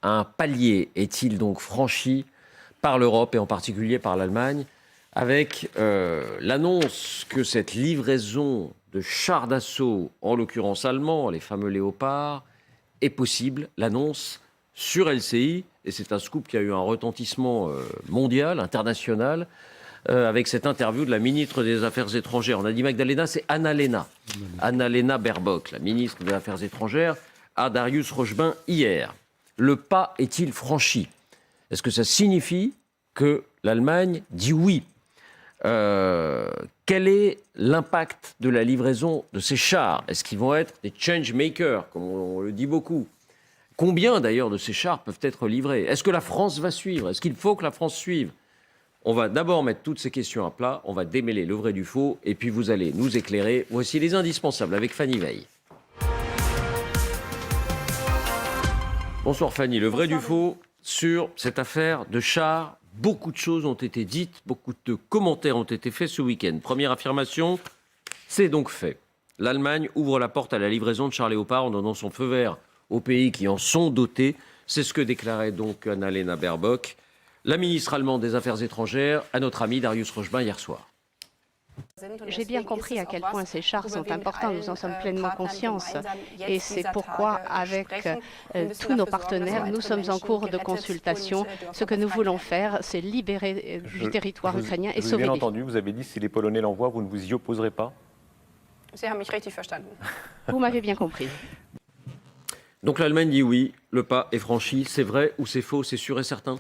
Un palier est-il donc franchi par l'Europe et en particulier par l'Allemagne avec l'annonce que cette livraison de chars d'assaut, en l'occurrence allemands, les fameux Léopards, est possible, l'annonce sur LCI, et c'est un scoop qui a eu un retentissement mondial, international, avec cette interview de la ministre des Affaires étrangères. On a dit Magdalena, c'est Annalena Baerbock, la ministre des Affaires étrangères, à Darius Rochebin hier. Le pas est-il franchi? Est-ce que ça signifie que l'Allemagne dit oui? Quel est l'impact de la livraison de ces chars? Est-ce qu'ils vont être des change makers, comme on le dit beaucoup? Combien d'ailleurs de ces chars peuvent être livrés? Est-ce que la France va suivre? Est-ce qu'il faut que la France suive? On va d'abord mettre toutes ces questions à plat, on va démêler le vrai du faux, et puis vous allez nous éclairer. Voici les indispensables avec Fanny Veil. Bonsoir Fanny, le vrai du faux sur cette affaire de chars. Beaucoup de choses ont été dites, beaucoup de commentaires ont été faits ce week-end. Première affirmation, c'est donc fait. L'Allemagne ouvre la porte à la livraison de chars Léopard en donnant son feu vert aux pays qui en sont dotés. C'est ce que déclarait donc Annalena Baerbock, la ministre allemande des Affaires étrangères, à notre ami Darius Rochebin hier soir. J'ai bien compris à quel point ces chars sont importants, nous en sommes pleinement conscients. Et c'est pourquoi, avec tous nos partenaires, nous sommes en cours de consultation. Ce que nous voulons faire, c'est libérer du territoire ukrainien et sauver les vies. Bien entendu, vous avez dit si les Polonais l'envoient, vous ne vous y opposerez pas? Vous m'avez bien compris. Donc l'Allemagne dit oui, le pas est franchi. C'est vrai ou c'est faux? C'est sûr et certain?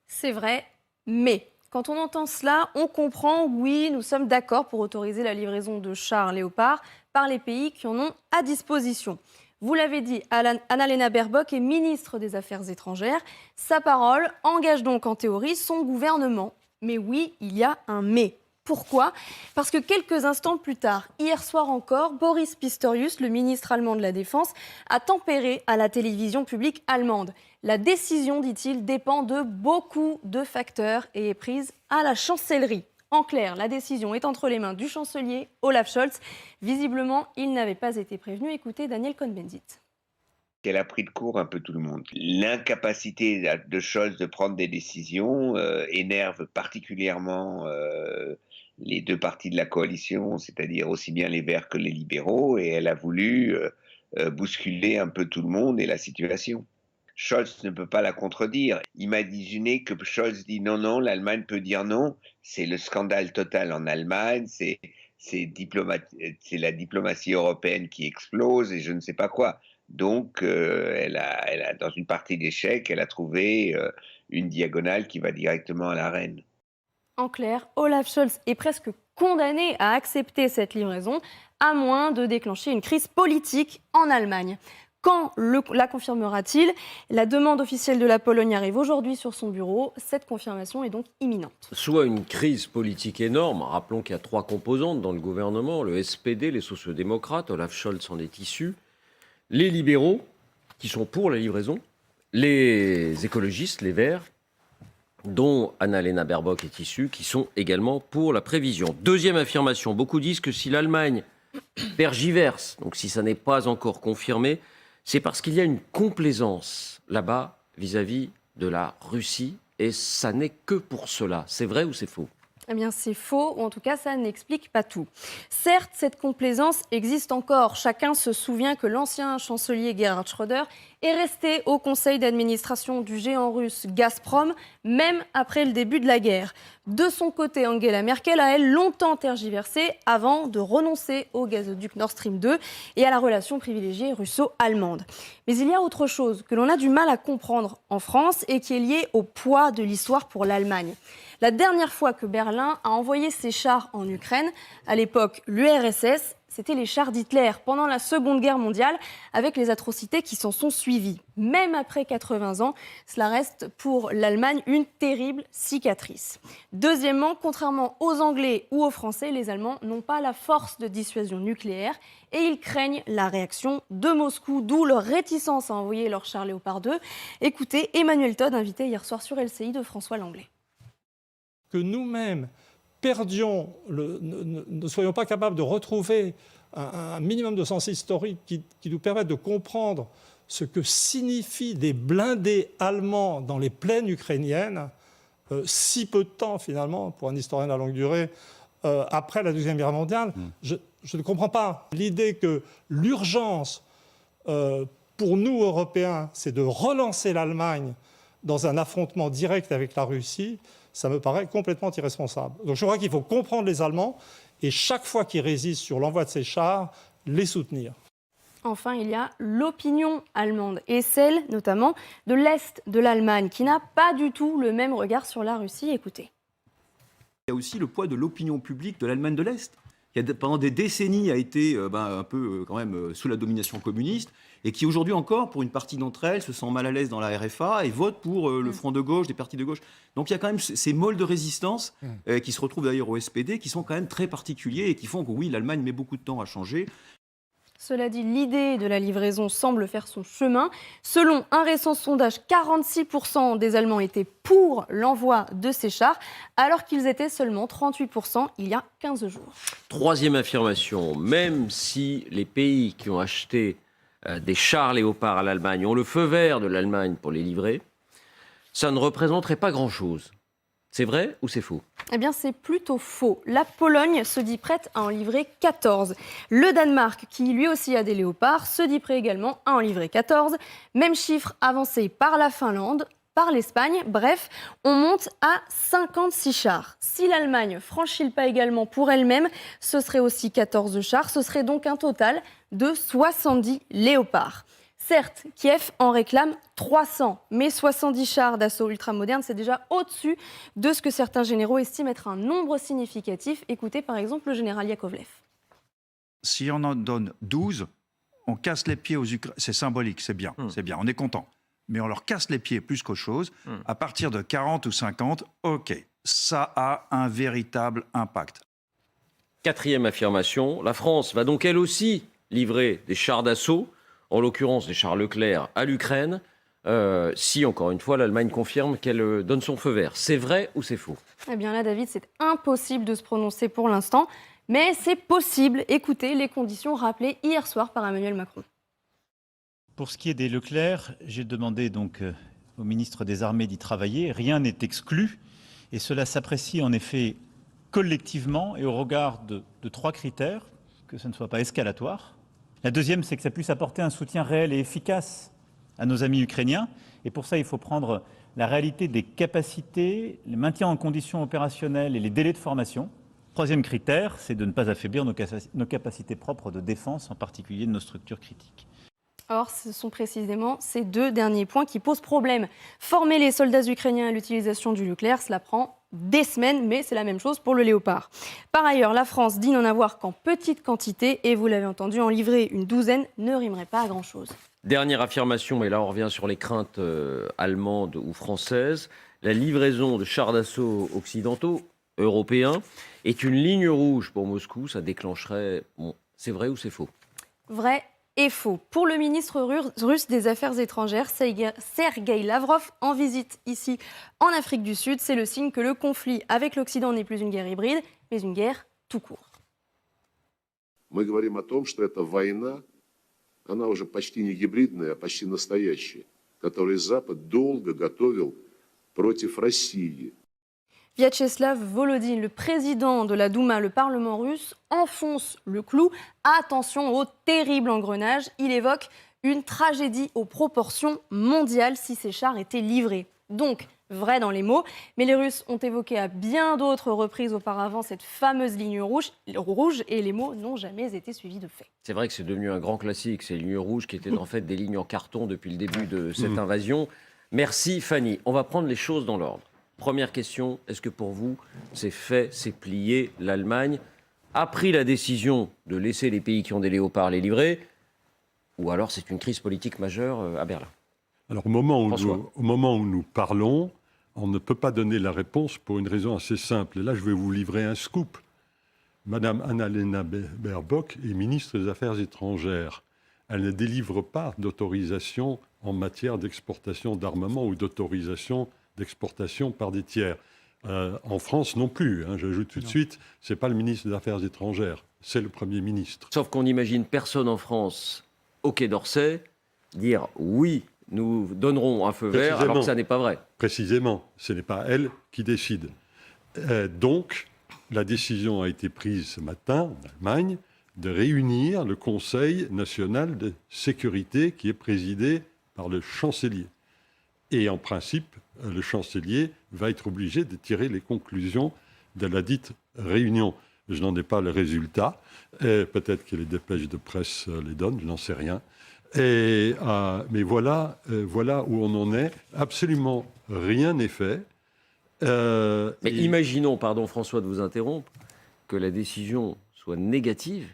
C'est vrai, mais quand on entend cela, on comprend, oui, nous sommes d'accord pour autoriser la livraison de chars Léopard par les pays qui en ont à disposition. Vous l'avez dit, Annalena Baerbock est ministre des Affaires étrangères. Sa parole engage donc en théorie son gouvernement. Mais oui, il y a un mais. Pourquoi? Parce que quelques instants plus tard, hier soir encore, Boris Pistorius, le ministre allemand de la Défense, a tempéré à la télévision publique allemande. La décision, dit-il, dépend de beaucoup de facteurs et est prise à la chancellerie. En clair, la décision est entre les mains du chancelier Olaf Scholz. Visiblement, il n'avait pas été prévenu. Écoutez Daniel Cohn-Bendit. Elle a pris de court un peu tout le monde. L'incapacité de Scholz de prendre des décisions énerve particulièrement les deux partis de la coalition, c'est-à-dire aussi bien les Verts que les libéraux, et elle a voulu bousculer un peu tout le monde et la situation. Scholz ne peut pas la contredire. Imaginez que Scholz dit non, non, l'Allemagne peut dire non. C'est le scandale total en Allemagne, c'est la diplomatie européenne qui explose et je ne sais pas quoi. Donc, elle a, dans une partie d'échec, elle a trouvé une diagonale qui va directement à la reine. En clair, Olaf Scholz est presque condamné à accepter cette livraison, à moins de déclencher une crise politique en Allemagne. Quand la confirmera-t-il? La demande officielle de la Pologne arrive aujourd'hui sur son bureau. Cette confirmation est donc imminente. Soit une crise politique énorme. Rappelons qu'il y a 3 composantes dans le gouvernement. Le SPD, les sociodémocrates, Olaf Scholz en est issu. Les libéraux, qui sont pour la livraison. Les écologistes, les Verts, dont Annalena Baerbock est issue, qui sont également pour la prévision. Deuxième affirmation. Beaucoup disent que si l'Allemagne tergiverse, donc si ça n'est pas encore confirmé, c'est parce qu'il y a une complaisance là-bas vis-à-vis de la Russie, et ça n'est que pour cela. C'est vrai ou c'est faux? Eh bien, c'est faux, ou en tout cas, ça n'explique pas tout. Certes, cette complaisance existe encore. Chacun se souvient que l'ancien chancelier Gerhard Schröder est resté au conseil d'administration du géant russe Gazprom, même après le début de la guerre. De son côté, Angela Merkel a, elle, longtemps tergiversé avant de renoncer au gazoduc Nord Stream 2 et à la relation privilégiée russo-allemande. Mais il y a autre chose que l'on a du mal à comprendre en France et qui est liée au poids de l'histoire pour l'Allemagne. La dernière fois que Berlin a envoyé ses chars en Ukraine, à l'époque l'URSS, c'était les chars d'Hitler pendant la Seconde Guerre mondiale, avec les atrocités qui s'en sont suivies. Même après 80 ans, cela reste pour l'Allemagne une terrible cicatrice. Deuxièmement, contrairement aux Anglais ou aux Français, les Allemands n'ont pas la force de dissuasion nucléaire et ils craignent la réaction de Moscou, d'où leur réticence à envoyer leurs chars Léopard 2. Écoutez Emmanuel Todd, invité hier soir sur LCI de François Langlais. Que nous-mêmes ne soyons pas capables de retrouver un minimum de sens historique qui nous permette de comprendre ce que signifient des blindés allemands dans les plaines ukrainiennes, si peu de temps finalement, pour un historien de la longue durée, après la Deuxième Guerre mondiale. Je ne comprends pas l'idée que l'urgence pour nous, Européens, c'est de relancer l'Allemagne dans un affrontement direct avec la Russie. Ça me paraît complètement irresponsable. Donc je crois qu'il faut comprendre les Allemands et chaque fois qu'ils résistent sur l'envoi de ces chars, les soutenir. Enfin, il y a l'opinion allemande et celle notamment de l'Est de l'Allemagne qui n'a pas du tout le même regard sur la Russie. Écoutez. Il y a aussi le poids de l'opinion publique de l'Allemagne de l'Est, qui pendant des décennies a été un peu quand même sous la domination communiste et qui aujourd'hui encore, pour une partie d'entre elles, se sent mal à l'aise dans la RFA et vote pour le Front de gauche, des partis de gauche. Donc il y a quand même ces molles de résistance qui se retrouvent d'ailleurs au SPD, qui sont quand même très particuliers et qui font que oui, l'Allemagne met beaucoup de temps à changer. Cela dit, l'idée de la livraison semble faire son chemin. Selon un récent sondage, 46% des Allemands étaient pour l'envoi de ces chars, alors qu'ils étaient seulement 38% il y a 15 jours. Troisième affirmation, même si les pays qui ont acheté des chars Léopard à l'Allemagne ont le feu vert de l'Allemagne pour les livrer, ça ne représenterait pas grand-chose. C'est vrai ou c'est faux? Eh bien, c'est plutôt faux. La Pologne se dit prête à en livrer 14. Le Danemark, qui lui aussi a des léopards, se dit prêt également à en livrer 14. Même chiffre avancé par la Finlande, par l'Espagne. Bref, on monte à 56 chars. Si l'Allemagne franchit le pas également pour elle-même, ce serait aussi 14 chars. Ce serait donc un total de 70 léopards. Certes, Kiev en réclame 300, mais 70 chars d'assaut ultramodernes, c'est déjà au-dessus de ce que certains généraux estiment être un nombre significatif. Écoutez par exemple le général Yakovlev. Si on en donne 12, on casse les pieds aux Ukrainiens. C'est symbolique, c'est bien, on est content. Mais on leur casse les pieds plus qu'autre chose. À partir de 40 ou 50, ok, ça a un véritable impact. Quatrième affirmation, la France va donc elle aussi livrer des chars d'assaut, en l'occurrence des chars Leclerc, à l'Ukraine, si, encore une fois, l'Allemagne confirme qu'elle donne son feu vert. C'est vrai ou c'est faux? Eh bien là, David, c'est impossible de se prononcer pour l'instant, mais c'est possible. Écoutez les conditions rappelées hier soir par Emmanuel Macron. Pour ce qui est des Leclerc, j'ai demandé donc au ministre des Armées d'y travailler. Rien n'est exclu et cela s'apprécie en effet collectivement et au regard de 3 critères, que ce ne soit pas escalatoire. La deuxième, c'est que ça puisse apporter un soutien réel et efficace à nos amis ukrainiens. Et pour ça, il faut prendre la réalité des capacités, le maintien en conditions opérationnelles et les délais de formation. Troisième critère, c'est de ne pas affaiblir nos capacités propres de défense, en particulier de nos structures critiques. Or, ce sont précisément ces 2 derniers points qui posent problème. Former les soldats ukrainiens à l'utilisation du Leclerc, cela prend des semaines, mais c'est la même chose pour le Léopard. Par ailleurs, la France dit n'en avoir qu'en petite quantité et vous l'avez entendu, en livrer une douzaine ne rimerait pas à grand-chose. Dernière affirmation, et là on revient sur les craintes allemandes ou françaises. La livraison de chars d'assaut occidentaux, européens, est une ligne rouge pour Moscou. Ça déclencherait... Bon, c'est vrai ou c'est faux? Vrai et faux. Pour le ministre russe des Affaires étrangères, Sergueï Lavrov, en visite ici en Afrique du Sud, c'est le signe que le conflit avec l'Occident n'est plus une guerre hybride, mais une guerre tout court. Мы говорим о том, что эта война, она уже почти не гибридная, а почти настоящая, которую Запад долго готовил против России. Vyacheslav Volodine, le président de la Douma, le Parlement russe, enfonce le clou. Attention au terrible engrenage. Il évoque une tragédie aux proportions mondiales si ces chars étaient livrés. Donc, vrai dans les mots, mais les Russes ont évoqué à bien d'autres reprises auparavant cette fameuse ligne rouge et les mots n'ont jamais été suivis de faits. C'est vrai que c'est devenu un grand classique, ces lignes rouges qui étaient en fait des lignes en carton depuis le début de cette invasion. Merci Fanny. On va prendre les choses dans l'ordre. Première question, est-ce que pour vous, c'est fait, c'est plié, l'Allemagne a pris la décision de laisser les pays qui ont des léopards les livrer, ou alors c'est une crise politique majeure à Berlin? Alors au moment où nous parlons, on ne peut pas donner la réponse pour une raison assez simple. Et là, je vais vous livrer un scoop. Madame Annalena Baerbock est ministre des Affaires étrangères. Elle ne délivre pas d'autorisation en matière d'exportation d'armement ou d'autorisation d'exportation par des tiers. En France non plus, j'ajoute tout de suite, ce n'est pas le ministre des Affaires étrangères, c'est le Premier ministre. Sauf qu'on n'imagine personne en France, au Quai d'Orsay, dire oui, nous donnerons un feu vert, alors que ça n'est pas vrai. Précisément, ce n'est pas elle qui décide. Donc, la décision a été prise ce matin en Allemagne de réunir le Conseil national de sécurité qui est présidé par le chancelier. Et en principe, le chancelier va être obligé de tirer les conclusions de la dite réunion. Je n'en ai pas le résultat. Peut-être que les dépêches de presse les donnent, je n'en sais rien. Mais voilà où on en est. Absolument rien n'est fait. Mais imaginons, pardon François de vous interrompre, que la décision soit négative.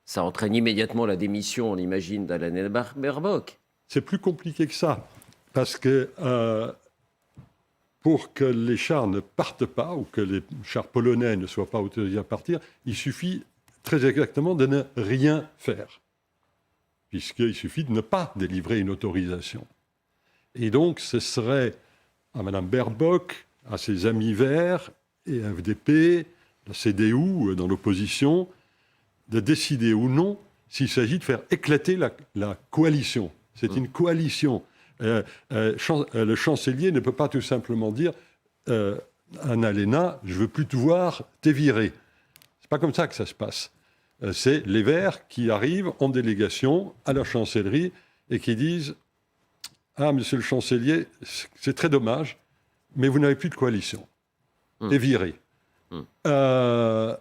Ça entraîne immédiatement la démission, on imagine, d'Annalena Baerbock. C'est plus compliqué que ça. Parce que pour que les chars ne partent pas, ou que les chars polonais ne soient pas autorisés à partir, il suffit très exactement de ne rien faire. Puisqu'il suffit de ne pas délivrer une autorisation. Et donc, ce serait à Mme Baerbock, à ses amis verts, et à FDP, la CDU dans l'opposition, de décider ou non s'il s'agit de faire éclater la coalition. C'est une coalition. Le chancelier ne peut pas tout simplement dire Annalena, je ne veux plus te voir, t'es viré. C'est pas comme ça que ça se passe. C'est les Verts qui arrivent en délégation à la chancellerie et qui disent ah, monsieur le chancelier, c'est très dommage, mais vous n'avez plus de coalition. T'es viré. Je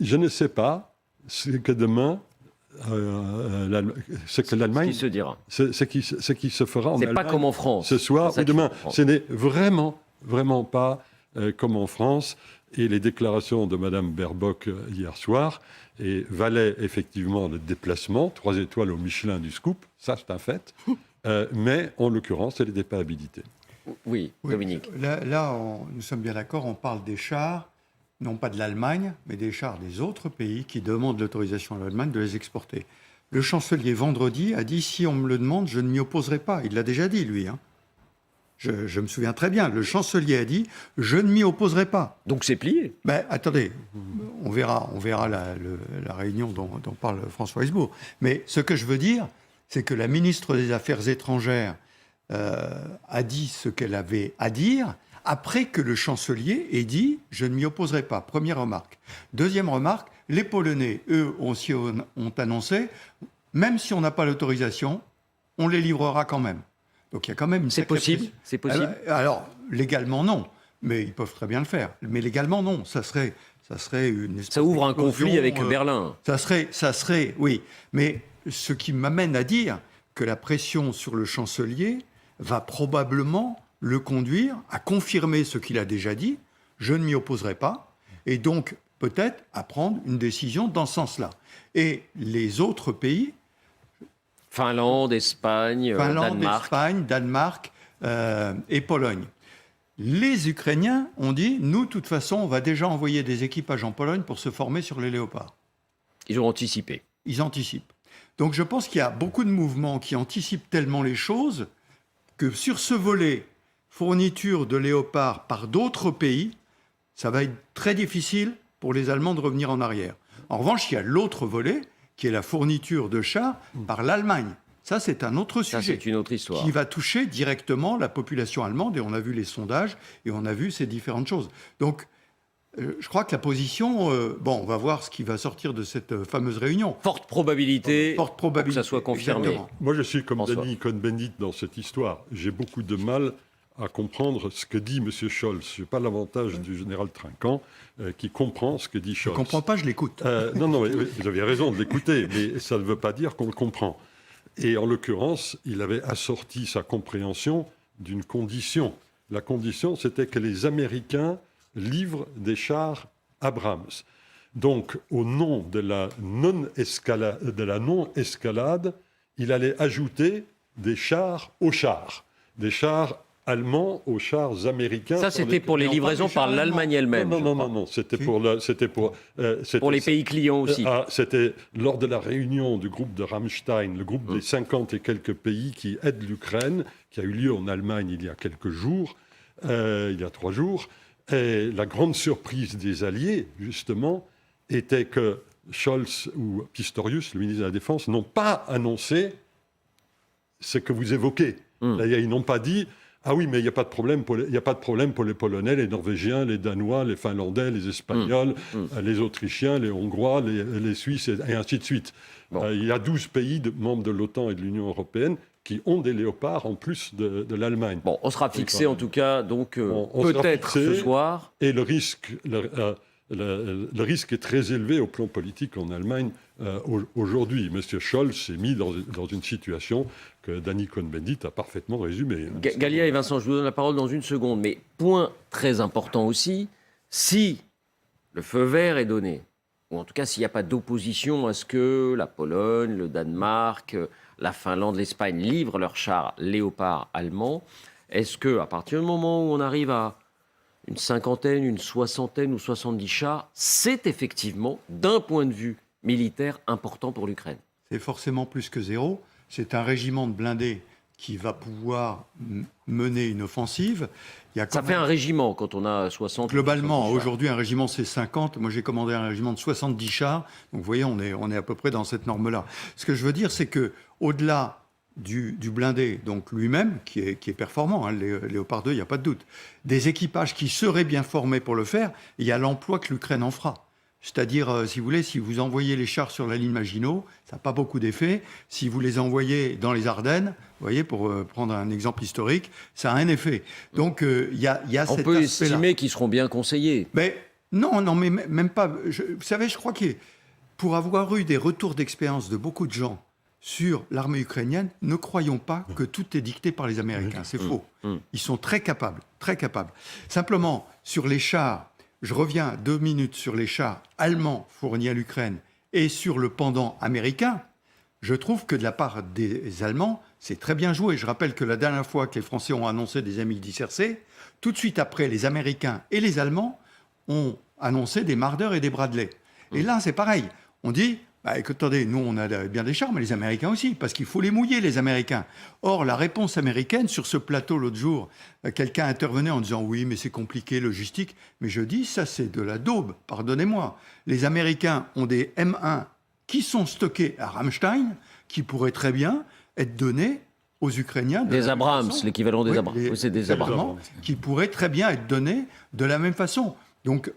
ne sais pas ce que demain. Ce que l'Allemagne. Ce qui se dira. Ce qui se fera en Allemagne. C'est pas comme en France. Ce soir ou demain. Ce n'est vraiment pas comme en France. Et les déclarations de Mme Baerbock hier soir valaient effectivement le déplacement, 3 étoiles au Michelin du scoop, ça c'est un fait. Mais en l'occurrence, elle n'était pas habilitée. Oui, Dominique. Là, nous sommes bien d'accord, on parle des chars, non pas de l'Allemagne, mais des chars des autres pays qui demandent l'autorisation à l'Allemagne de les exporter. Le chancelier, vendredi, a dit « si on me le demande, je ne m'y opposerai pas ». Il l'a déjà dit, lui. Je me souviens très bien. Le chancelier a dit « je ne m'y opposerai pas ». Donc c'est plié. Ben, attendez, on verra la réunion dont parle François Hesbourg. Mais ce que je veux dire, c'est que la ministre des Affaires étrangères a dit ce qu'elle avait à dire après que le chancelier ait dit « je ne m'y opposerai pas ». Première remarque. Deuxième remarque, les Polonais, eux, aussi ont annoncé « même si on n'a pas l'autorisation, on les livrera quand même ». Donc il y a quand même une C'est possible. C'est possible. Alors, légalement, non. Mais ils peuvent très bien le faire. Mais légalement, non. Ça serait une espèce Ça ouvre un d'explosion, conflit avec Berlin. Ça serait, oui. Mais ce qui m'amène à dire que la pression sur le chancelier va probablement le conduire à confirmer ce qu'il a déjà dit, je ne m'y opposerai pas, et donc peut-être à prendre une décision dans ce sens-là. Et les autres pays... Finlande, Espagne, Danemark et Pologne. Les Ukrainiens ont dit, nous, de toute façon, on va déjà envoyer des équipages en Pologne pour se former sur les léopards. Ils ont anticipé. Ils anticipent. Donc je pense qu'il y a beaucoup de mouvements qui anticipent tellement les choses que sur ce volet, fourniture de léopards par d'autres pays, ça va être très difficile pour les Allemands de revenir en arrière. En revanche, il y a l'autre volet, qui est la fourniture de chars par l'Allemagne. Ça, c'est un autre sujet. Ça, c'est une autre histoire. Qui va toucher directement la population allemande, et on a vu les sondages, et on a vu ces différentes choses. Donc, je crois que la position... on va voir ce qui va sortir de cette fameuse réunion. Forte probabilité que ça soit confirmé. Exactement. Moi, je suis comme Danny Cohn-Bendit dans cette histoire. J'ai beaucoup de mal à comprendre ce que dit M. Scholz. Je n'ai pas l'avantage du général Trinquant qui comprend ce que dit Scholz. Je ne comprends pas, je l'écoute. Non, vous avez raison de l'écouter, mais ça ne veut pas dire qu'on le comprend. Et en l'occurrence, il avait assorti sa compréhension d'une condition. La condition, c'était que les Américains livrent des chars Abrams. Donc, au nom de la non-escalade, il allait ajouter des chars aux chars. Des chars allemands aux chars américains. Ça, c'était pour les livraisons par l'Allemagne elle-même. Non. C'était pour les pays clients aussi. C'était lors de la réunion du groupe de Rammstein, le groupe des 50 et quelques pays qui aident l'Ukraine, qui a eu lieu en Allemagne il y a quelques jours, il y a 3 jours. Et la grande surprise des Alliés, justement, était que Scholz ou Pistorius, le ministre de la Défense, n'ont pas annoncé ce que vous évoquez. Là, ils n'ont pas dit « Ah oui, mais il n'y a pas de problème pour les Polonais, les Norvégiens, les Danois, les Finlandais, les Espagnols, les Autrichiens, les Hongrois, les Suisses, et ainsi de suite. Il y a 12 pays membres de l'OTAN et de l'Union européenne qui ont des léopards en plus de l'Allemagne. Bon, on sera fixé en tout cas, donc peut-être ce soir. Et le risque est très élevé au plan politique en Allemagne aujourd'hui. M. Scholz s'est mis dans une situation que Danny Cohn-Bendit a parfaitement résumée. Galia et Vincent, je vous donne la parole dans une seconde. Mais point très important aussi, si le feu vert est donné, ou en tout cas s'il n'y a pas d'opposition à ce que la Pologne, le Danemark, la Finlande, l'Espagne livrent leurs chars léopards allemands, est-ce qu'à partir du moment où on arrive à une cinquantaine, une soixantaine ou 70 chars, c'est effectivement, d'un point de vue militaire, important pour l'Ukraine? C'est forcément plus que zéro. C'est un régiment de blindés qui va pouvoir mener une offensive. Ça fait un régiment quand on a 60. Globalement, aujourd'hui, un régiment, c'est 50. Moi, j'ai commandé un régiment de 70 chars. Donc, vous voyez, on est à peu près dans cette norme-là. Ce que je veux dire, c'est qu'au-delà du blindé, donc lui-même, qui est performant, hein, Léopard 2, il n'y a pas de doute, des équipages qui seraient bien formés pour le faire, il y a l'emploi que l'Ukraine en fera. C'est-à-dire, si vous voulez, si vous envoyez les chars sur la ligne Maginot, ça n'a pas beaucoup d'effet. Si vous les envoyez dans les Ardennes, vous voyez, pour prendre un exemple historique, ça a un effet. Donc, il y a cet aspect-là. On peut estimer qu'ils seront bien conseillés. Mais non, mais même pas. Vous savez, je crois que pour avoir eu des retours d'expérience de beaucoup de gens sur l'armée ukrainienne, ne croyons pas que tout est dicté par les Américains. C'est faux. Ils sont très capables, très capables. Simplement, sur les chars, je reviens 2 minutes sur les chars allemands fournis à l'Ukraine et sur le pendant américain. Je trouve que de la part des Allemands, c'est très bien joué. Je rappelle que la dernière fois que les Français ont annoncé des M10RC, tout de suite après, les Américains et les Allemands ont annoncé des Marder et des Bradley. Et là, c'est pareil. On dit, attendez, nous, on a bien des chars, mais les Américains aussi, parce qu'il faut les mouiller, les Américains. Or, la réponse américaine, sur ce plateau l'autre jour, quelqu'un intervenait en disant « Oui, mais c'est compliqué, logistique ». Mais je dis, ça, c'est de la daube, pardonnez-moi. Les Américains ont des M1 qui sont stockés à Ramstein, qui pourraient très bien être donnés aux Ukrainiens. Des Abrams, l'équivalent des Abrams. C'est des Abrams. Qui pourraient très bien être donnés de la même façon. Donc,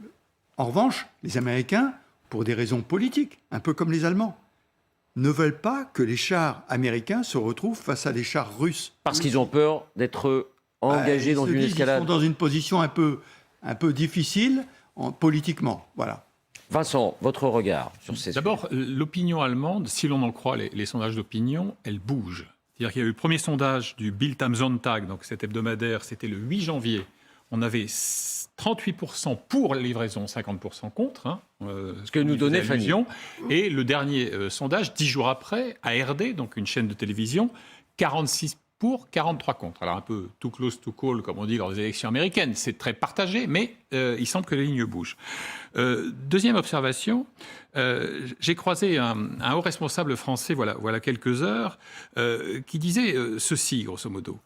en revanche, les Américains, pour des raisons politiques, un peu comme les Allemands, ne veulent pas que les chars américains se retrouvent face à des chars russes. Parce qu'ils ont peur d'être engagés dans une escalade. Ils sont dans une position un peu difficile politiquement. Voilà. Vincent, votre regard sur ces D'abord, l'opinion allemande, si l'on en croit les sondages d'opinion, elle bouge. C'est-à-dire qu'il y a eu le premier sondage du Bild am Sonntag, donc cet hebdomadaire, c'était le 8 janvier. On avait 38% pour la livraison, 50% contre. Ce que nous donnait Fanny. Et le dernier sondage, 10 jours après, ARD, donc une chaîne de télévision, 46 pour, 43 contre. Alors un peu too close to call, comme on dit lors des élections américaines. C'est très partagé, mais il semble que les lignes bougent. Deuxième observation, j'ai croisé un haut responsable français, voilà quelques heures, qui disait ceci, grosso modo.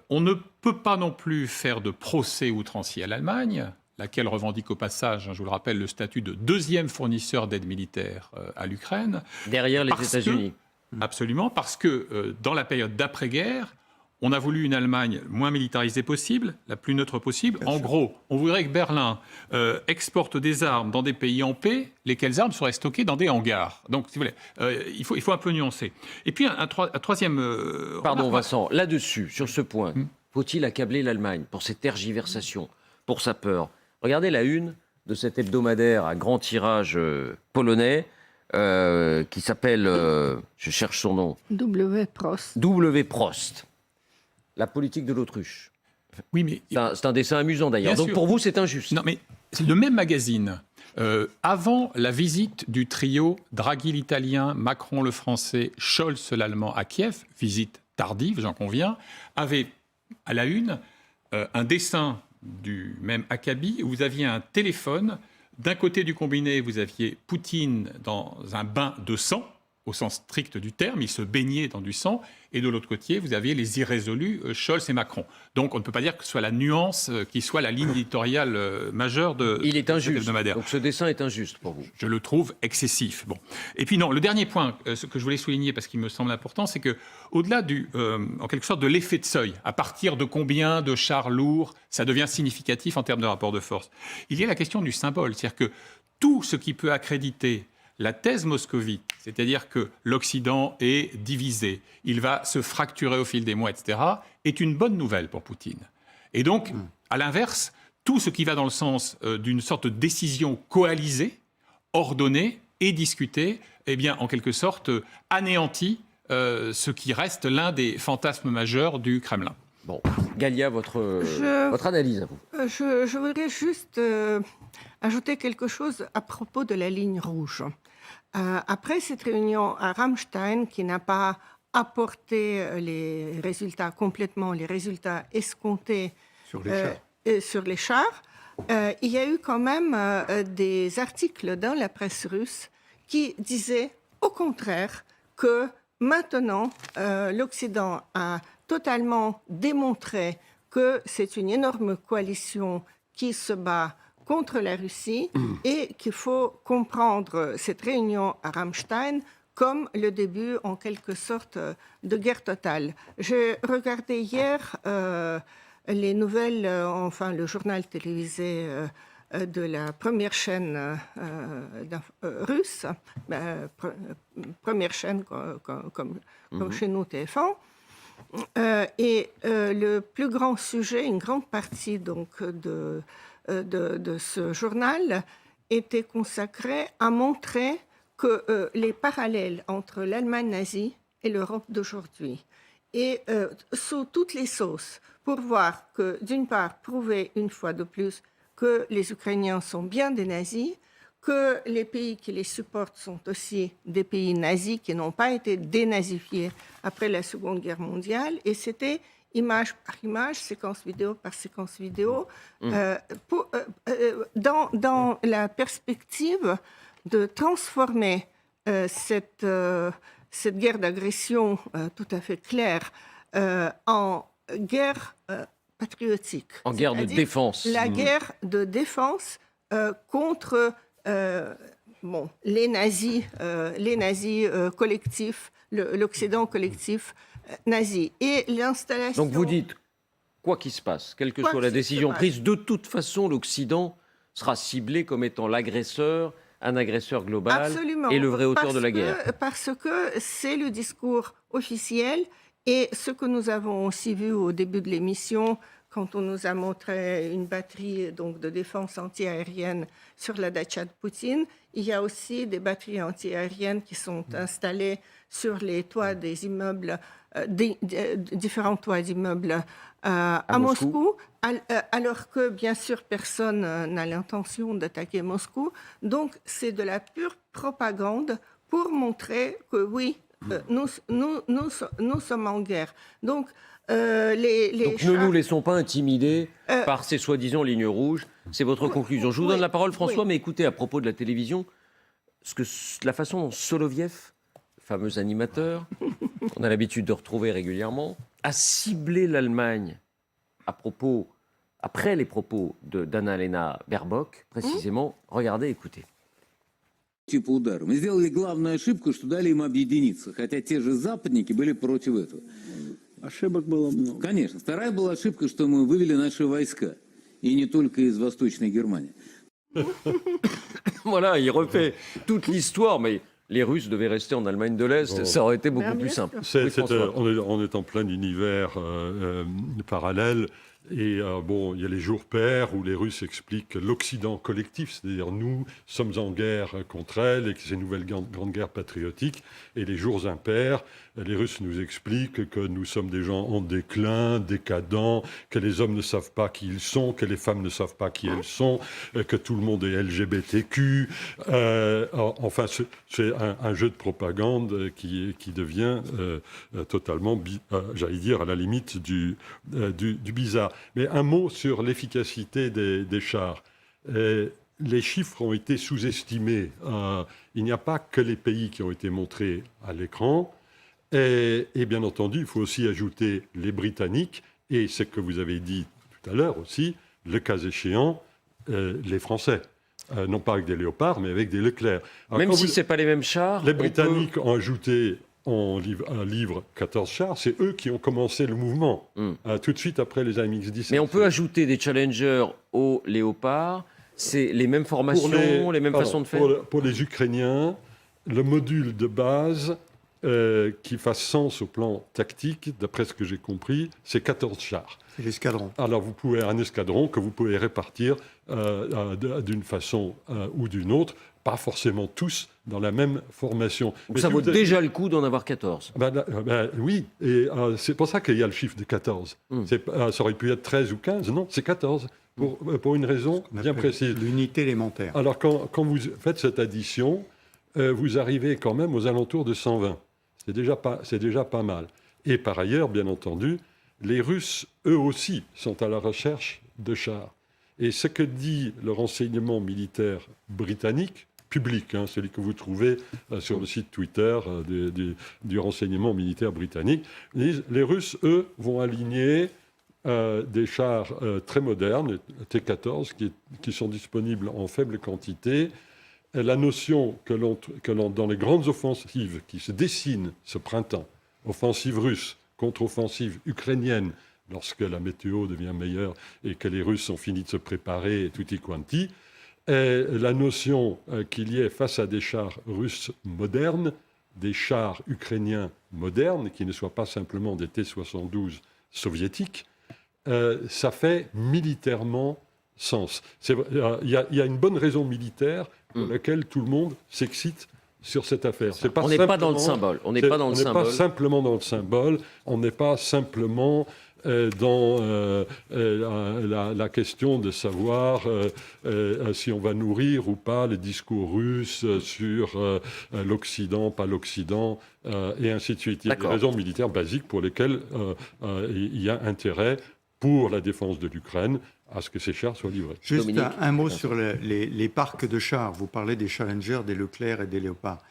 On ne peut pas non plus faire de procès outrancier à l'Allemagne, laquelle revendique au passage, je vous le rappelle, le statut de deuxième fournisseur d'aide militaire à l'Ukraine. Derrière les États-Unis. Absolument, parce que dans la période d'après-guerre, on a voulu une Allemagne moins militarisée possible, la plus neutre possible. En gros, on voudrait que Berlin exporte des armes dans des pays en paix, lesquelles armes seraient stockées dans des hangars. Donc, si vous voulez, il faut un peu nuancer. Et puis, un troisième... Pardon, Vincent, là-dessus, sur ce point, faut-il accabler l'Allemagne pour ses tergiversations, pour sa peur? Regardez la une de cet hebdomadaire à grand tirage polonais, qui s'appelle, je cherche son nom... W. Prost. W. Prost. La politique de l'autruche. Oui, mais... C'est un dessin amusant d'ailleurs. Donc pour vous, c'est injuste. Non, mais c'est le même magazine. Avant la visite du trio Draghi l'italien, Macron le français, Scholz l'allemand à Kiev, visite tardive, j'en conviens, avait à la une un dessin du même acabit où vous aviez un téléphone. D'un côté du combiné, vous aviez Poutine dans un bain de sang, au sens strict du terme, ils se baignaient dans du sang, et de l'autre côté, vous aviez les irrésolus, Scholz et Macron. Donc on ne peut pas dire que ce soit la nuance qui soit la ligne éditoriale majeure de Il est injuste, hebdomadaire. donc ce dessin est injuste pour vous. Je le trouve excessif. Bon. Et puis non, le dernier point ce que je voulais souligner, parce qu'il me semble important, c'est que au-delà en quelque sorte de l'effet de seuil, à partir de combien de chars lourds ça devient significatif en termes de rapport de force, il y a la question du symbole, c'est-à-dire que tout ce qui peut accréditer la thèse moscovite, c'est-à-dire que l'Occident est divisé, il va se fracturer au fil des mois, etc., est une bonne nouvelle pour Poutine. Et donc, à l'inverse, tout ce qui va dans le sens d'une sorte de décision coalisée, ordonnée et discutée, eh bien, en quelque sorte, anéantit ce qui reste l'un des fantasmes majeurs du Kremlin. Bon, Galia, votre analyse à vous. Je voudrais juste ajouter quelque chose à propos de la ligne rouge. Après cette réunion à Ramstein, qui n'a pas apporté les résultats complètement, les résultats escomptés sur les chars, il y a eu quand même des articles dans la presse russe qui disaient au contraire que maintenant l'Occident a totalement démontré que c'est une énorme coalition qui se bat contre la Russie et qu'il faut comprendre cette réunion à Ramstein comme le début, en quelque sorte, de guerre totale. J'ai regardé hier les nouvelles, enfin le journal télévisé de la première chaîne russe, première chaîne comme chez nous, TF1. Et le plus grand sujet, une grande partie donc de ce journal était consacrée à montrer que les parallèles entre l'Allemagne nazie et l'Europe d'aujourd'hui, et sous toutes les sauces, pour voir que, d'une part, prouver une fois de plus que les Ukrainiens sont bien des nazis, que les pays qui les supportent sont aussi des pays nazis qui n'ont pas été dénazifiés après la Seconde Guerre mondiale, et c'était image par image, séquence vidéo par séquence vidéo, dans la perspective de transformer cette guerre d'agression tout à fait claire en guerre patriotique. En guerre de défense. La guerre de défense contre les nazis collectifs, l'Occident collectif nazi. Et l'installation... Donc vous dites, quoi qu'il se passe, quelle que soit la décision prise, de toute façon, l'Occident sera ciblé comme étant l'agresseur, un agresseur global. Absolument. Et le vrai auteur de la guerre. Parce que c'est le discours officiel, et ce que nous avons aussi vu au début de l'émission, quand on nous a montré une batterie donc, de défense antiaérienne sur la datcha de Poutine, il y a aussi des batteries antiaériennes qui sont installées sur les toits des immeubles, différents toits d'immeubles à Moscou, alors que, bien sûr, personne n'a l'intention d'attaquer Moscou. Donc, c'est de la pure propagande pour montrer que, oui, nous sommes en guerre. Donc, Donc ne nous laissons pas intimider par ces soi-disant lignes rouges. C'est votre conclusion. Je vous donne la parole, François, mais écoutez, à propos de la télévision, la façon dont Soloviev, fameux animateur, on a l'habitude de retrouver régulièrement, a ciblé l'Allemagne après les propos d'Anna-Lena Baerbock, précisément. Regardez, écoutez. Типа удара. Мы сделали главную ошибку, что дали им объединиться, хотя те же западники были против этого. Ошибок было много. Конечно. Вторая была ошибка, что мы вывели наши войска, и не только из Восточной Германии. Voilà, il refait toute l'histoire, mais les Russes devaient rester en Allemagne de l'Est, ça aurait été beaucoup plus simple. On est en plein univers parallèle. Et bon, il y a les jours pairs où les Russes expliquent l'Occident collectif, c'est-à-dire nous sommes en guerre contre elle et que c'est une nouvelle grande guerre patriotique. Et les jours impairs, les Russes nous expliquent que nous sommes des gens en déclin, décadents, que les hommes ne savent pas qui ils sont, que les femmes ne savent pas qui elles sont, que tout le monde est LGBTQ. Enfin, c'est un jeu de propagande qui devient totalement, j'allais dire, à la limite du bizarre. Mais un mot sur l'efficacité des chars. les chiffres ont été sous-estimés. Il n'y a pas que les pays qui ont été montrés à l'écran. Et bien entendu, il faut aussi ajouter les Britanniques et ce que vous avez dit tout à l'heure aussi, le cas échéant, les Français. Non pas avec des Léopards, mais avec des Leclerc. Alors, même si ce n'est pas les mêmes chars. Les Britanniques ont ajouté un livre 14 chars, c'est eux qui ont commencé le mouvement, tout de suite après les AMX-17. Mais on peut ajouter des Challengers aux Léopards. C'est les mêmes formations, les mêmes façons de faire. Pour les Ukrainiens, le module de base qui fasse sens au plan tactique, d'après ce que j'ai compris, c'est 14 chars. C'est l'escadron. Alors vous pouvez un escadron que vous pouvez répartir d'une façon ou d'une autre, pas forcément tous dans la même formation. Donc ça vaut déjà le coup d'en avoir 14. Oui, et c'est pour ça qu'il y a le chiffre de 14. Ça aurait pu être 13 ou 15, non, c'est 14. Pour une raison bien précise. L'unité élémentaire. Alors, quand vous faites cette addition, vous arrivez quand même aux alentours de 120. C'est déjà pas mal. Et par ailleurs, bien entendu, les Russes, eux aussi, sont à la recherche de chars. Et ce que dit le renseignement militaire britannique, public, celui que vous trouvez sur le site Twitter du renseignement militaire britannique, les Russes, eux, vont aligner des chars très modernes, les T-14, qui sont disponibles en faible quantité. Et la notion dans les grandes offensives qui se dessinent ce printemps, offensive russe contre offensive ukrainienne, lorsque la météo devient meilleure et que les Russes ont fini de se préparer tutti quanti, est la notion qu'il y ait face à des chars russes modernes, des chars ukrainiens modernes, qui ne soient pas simplement des T-72 soviétiques, ça fait militairement sens. Il y a une bonne raison militaire pour laquelle tout le monde s'excite sur cette affaire. On n'est pas dans le symbole. On n'est pas simplement dans le symbole. On n'est pas simplement dans la question de savoir si on va nourrir ou pas les discours russes sur l'Occident, pas l'Occident, et ainsi de suite. Il y a des raisons militaires basiques pour lesquelles il y a intérêt pour la défense de l'Ukraine à ce que ces chars soient livrés. Juste un mot sur les parcs de chars. Vous parlez des Challenger, des Leclerc et des Léopards.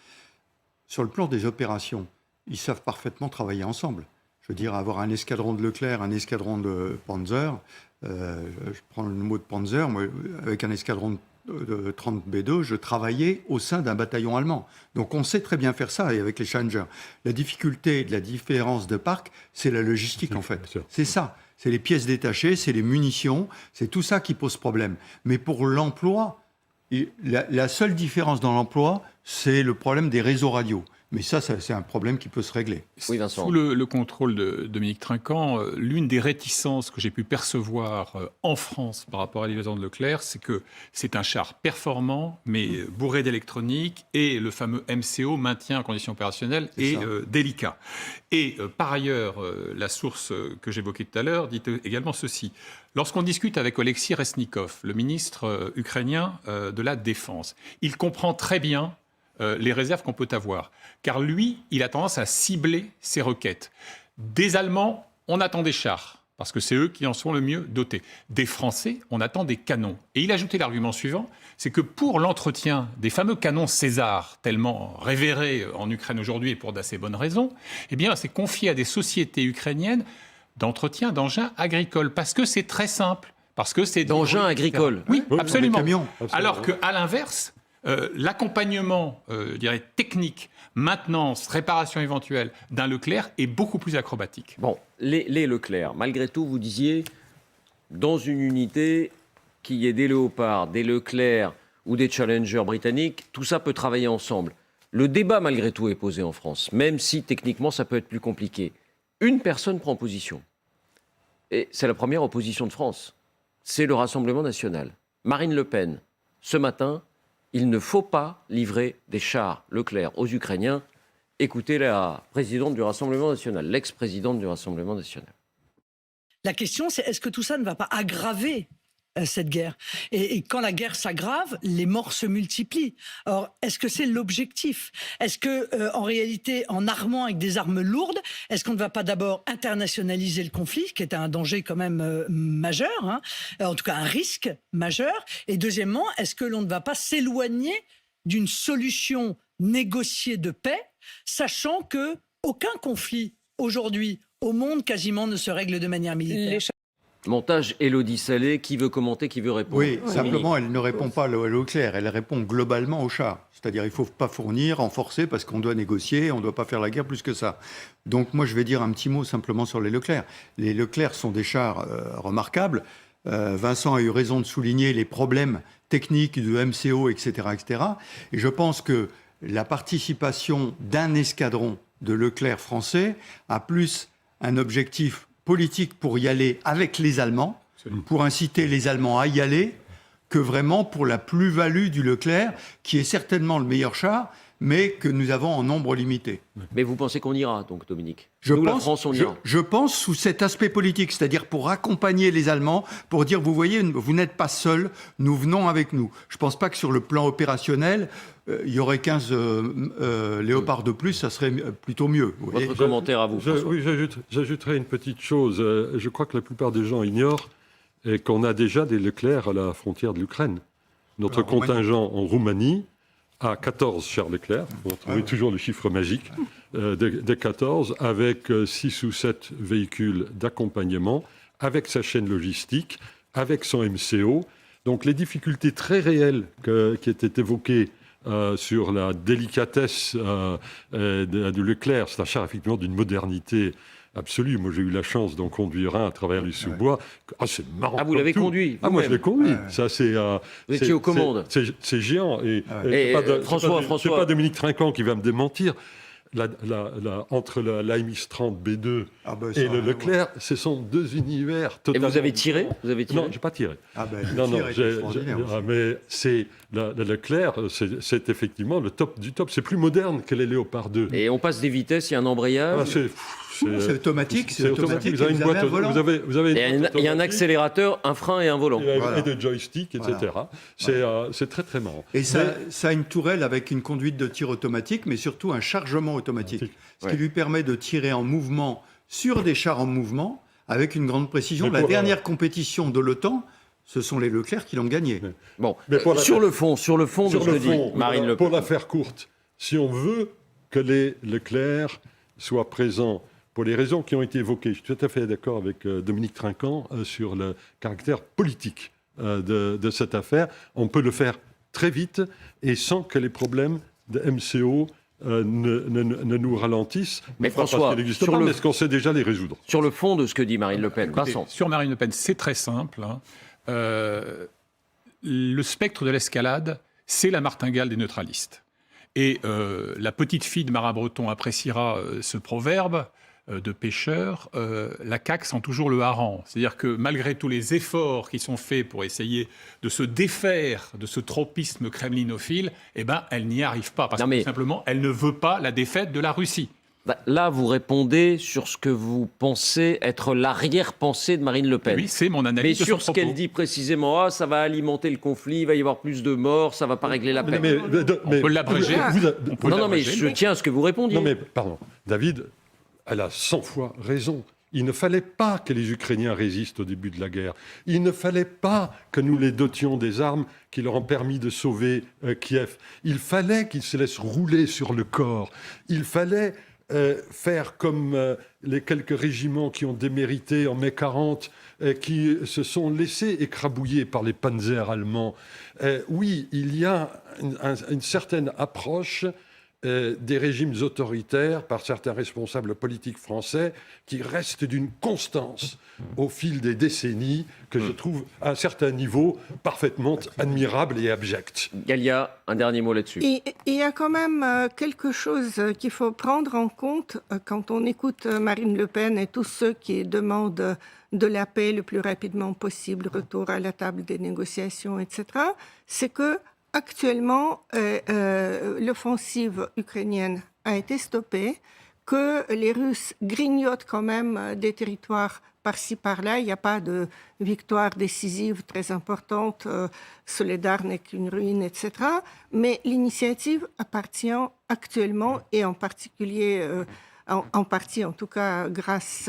Sur le plan des opérations, ils savent parfaitement travailler ensemble. Je veux dire, avoir un escadron de Leclerc, un escadron de Panzer, je prends le mot de Panzer, moi, avec un escadron de 30 B2, je travaillais au sein d'un bataillon allemand. Donc on sait très bien faire ça, et avec les Challenger. La difficulté de la différence de parc, c'est la logistique en fait. C'est ça. C'est les pièces détachées, c'est les munitions, c'est tout ça qui pose problème. Mais pour l'emploi, la seule différence dans l'emploi, c'est le problème des réseaux radio. Mais ça, c'est un problème qui peut se régler. Oui, Vincent. Sous le contrôle de Dominique Trinquant, l'une des réticences que j'ai pu percevoir en France par rapport à la livraison de Leclerc, c'est que c'est un char performant, mais bourré d'électronique, et le fameux MCO, maintien en condition opérationnelle, est délicat. Et par ailleurs, la source que j'évoquais tout à l'heure dit également ceci. Lorsqu'on discute avec Oleksiy Resnikov, le ministre ukrainien de la Défense, il comprend très bien les réserves qu'on peut avoir. Car lui, il a tendance à cibler ses requêtes. Des Allemands, on attend des chars, parce que c'est eux qui en sont le mieux dotés. Des Français, on attend des canons. Et il a ajouté l'argument suivant, c'est que pour l'entretien des fameux canons César, tellement révérés en Ukraine aujourd'hui et pour d'assez bonnes raisons, eh bien, c'est confié à des sociétés ukrainiennes d'entretien d'engins agricoles, parce que c'est très simple. Parce que c'est d'engins agricoles. Oui, absolument. Alors qu'à l'inverse, l'accompagnement, je dirais, technique, maintenance, réparation éventuelle d'un Leclerc est beaucoup plus acrobatique. Bon, les Leclerc, malgré tout, vous disiez, dans une unité, qu'il y ait des Léopards, des Leclerc ou des Challenger britanniques, tout ça peut travailler ensemble. Le débat, malgré tout, est posé en France, même si techniquement, ça peut être plus compliqué. Une personne prend position. Et c'est la première opposition de France. C'est le Rassemblement national. Marine Le Pen, ce matin, il ne faut pas livrer des chars Leclerc aux Ukrainiens. Écoutez la présidente du Rassemblement national, l'ex-présidente du Rassemblement national. La question, c'est est-ce que tout ça ne va pas aggraver cette guerre. Et quand la guerre s'aggrave, les morts se multiplient. Or, est-ce que c'est l'objectif? Est-ce que, en réalité, en armant avec des armes lourdes, est-ce qu'on ne va pas d'abord internationaliser le conflit, qui est un danger quand même majeur, hein, en tout cas un risque majeur? Et deuxièmement, est-ce que l'on ne va pas s'éloigner d'une solution négociée de paix, sachant que aucun conflit aujourd'hui au monde quasiment ne se règle de manière militaire? Montage Élodie Salé, qui veut commenter, qui veut répondre? Oui, simplement, elle ne répond pas à l'eau claire, elle répond globalement aux chars. C'est-à-dire il ne faut pas fournir, renforcer, parce qu'on doit négocier, on ne doit pas faire la guerre plus que ça. Donc moi, je vais dire un petit mot simplement sur les Leclerc. Les Leclerc sont des chars remarquables. Vincent a eu raison de souligner les problèmes techniques de MCO, etc., etc. Et je pense que la participation d'un escadron de Leclerc français a plus un objectif politique pour y aller avec les Allemands, pour inciter les Allemands à y aller, que vraiment pour la plus-value du Leclerc, qui est certainement le meilleur char, mais que nous avons en nombre limité. Mais vous pensez qu'on ira, donc, Dominique? La France, on ira. Je pense sous cet aspect politique, c'est-à-dire pour accompagner les Allemands, pour dire, vous voyez, vous n'êtes pas seuls, nous venons avec nous. Je ne pense pas que sur le plan opérationnel, il y aurait 15 léopards de plus, ça serait plutôt mieux. Votre commentaire à vous, François. Oui, j'ajouterais une petite chose. Je crois que la plupart des gens ignorent qu'on a déjà des Leclerc à la frontière de l'Ukraine. Notre contingent en Roumanie a 14 chars Leclerc, vous retrouvez toujours le chiffre magique, des 14, avec 6 ou 7 véhicules d'accompagnement, avec sa chaîne logistique, avec son MCO. Donc les difficultés très réelles qui étaient évoquées sur la délicatesse de Leclerc, c'est un char effectivement d'une modernité absolue. Moi, j'ai eu la chance d'en conduire un à travers les sous-bois. Ah, c'est marrant. Ah, vous l'avez conduit? Ah, moi, je l'ai conduit. Ça, c'est. Vous étiez aux commandes. C'est géant. Et François, c'est pas Dominique Trinquant qui va me démentir. Entre la MX-30 B2 et le Leclerc, ce sont deux univers totalement. Et vous avez tiré? Non, je n'ai pas tiré. Mais le Leclerc, c'est effectivement le top du top. C'est plus moderne que les Léopard 2. Et on passe des vitesses, il y a un embrayage. C'est automatique. C'est automatique. Vous avez une boîte. Il y a un accélérateur, un frein et un volant. Et de joystick, etc. C'est très, très marrant. Et ça a une tourelle avec une conduite de tir automatique, mais surtout un chargement automatique. Ce qui lui permet de tirer en mouvement sur des chars en mouvement avec une grande précision. La dernière compétition de l'OTAN, ce sont les Leclerc qui l'ont gagné. Bon, sur le fond de ce que dit Marine Le Pen. Pour la faire courte, si on veut que les Leclerc soient présents pour les raisons qui ont été évoquées, je suis tout à fait d'accord avec Dominique Trinquant sur le caractère politique de cette affaire. On peut le faire très vite et sans que les problèmes de MCO ne nous ralentissent. Mais François, est-ce qu'on sait déjà les résoudre? Sur le fond de ce que dit Marine Le Pen, écoutez, sur Marine Le Pen, c'est très simple. Le spectre de l'escalade, c'est la martingale des neutralistes. Et la petite fille de Marat Breton appréciera ce proverbe de pêcheur, la CAQ sent toujours le hareng. C'est-à-dire que malgré tous les efforts qui sont faits pour essayer de se défaire de ce tropisme kremlinophile, elle n'y arrive pas. Parce que tout simplement, elle ne veut pas la défaite de la Russie. Là, vous répondez sur ce que vous pensez être l'arrière-pensée de Marine Le Pen. Oui, c'est mon analyse. Mais sur ce qu'elle dit précisément, ça va alimenter le conflit, il va y avoir plus de morts, ça ne va pas régler la paix. On peut l'abréger. Non, mais je tiens à ce que vous répondiez. Non, mais pardon, David, elle a 100 fois raison. Il ne fallait pas que les Ukrainiens résistent au début de la guerre. Il ne fallait pas que nous les dotions des armes qui leur ont permis de sauver Kiev. Il fallait qu'ils se laissent rouler sur le corps. Il fallait faire comme les quelques régiments qui ont démérité en mai 40, qui se sont laissés écrabouiller par les panzers allemands. Oui, il y a une certaine approche des régimes autoritaires par certains responsables politiques français qui restent d'une constance au fil des décennies que je trouve à un certain niveau parfaitement admirable et abjecte. Galia, un dernier mot là-dessus. Il y a quand même quelque chose qu'il faut prendre en compte quand on écoute Marine Le Pen et tous ceux qui demandent de la paix le plus rapidement possible, retour à la table des négociations, etc. C'est que actuellement, l'offensive ukrainienne a été stoppée, que les Russes grignotent quand même des territoires par-ci, par-là. Il n'y a pas de victoire décisive très importante. Soledar n'est qu'une ruine, etc. Mais l'initiative appartient actuellement, et en particulier, en partie en tout cas grâce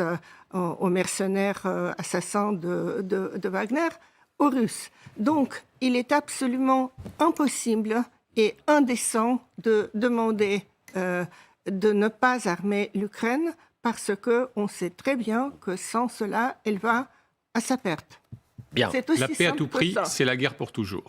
aux mercenaires assassins de Wagner, aux Russes. Donc, il est absolument impossible et indécent de demander de ne pas armer l'Ukraine, parce qu'on sait très bien que sans cela, elle va à sa perte. Bien. C'est aussi La paix à simple tout que prix, ça. c'est la guerre pour toujours.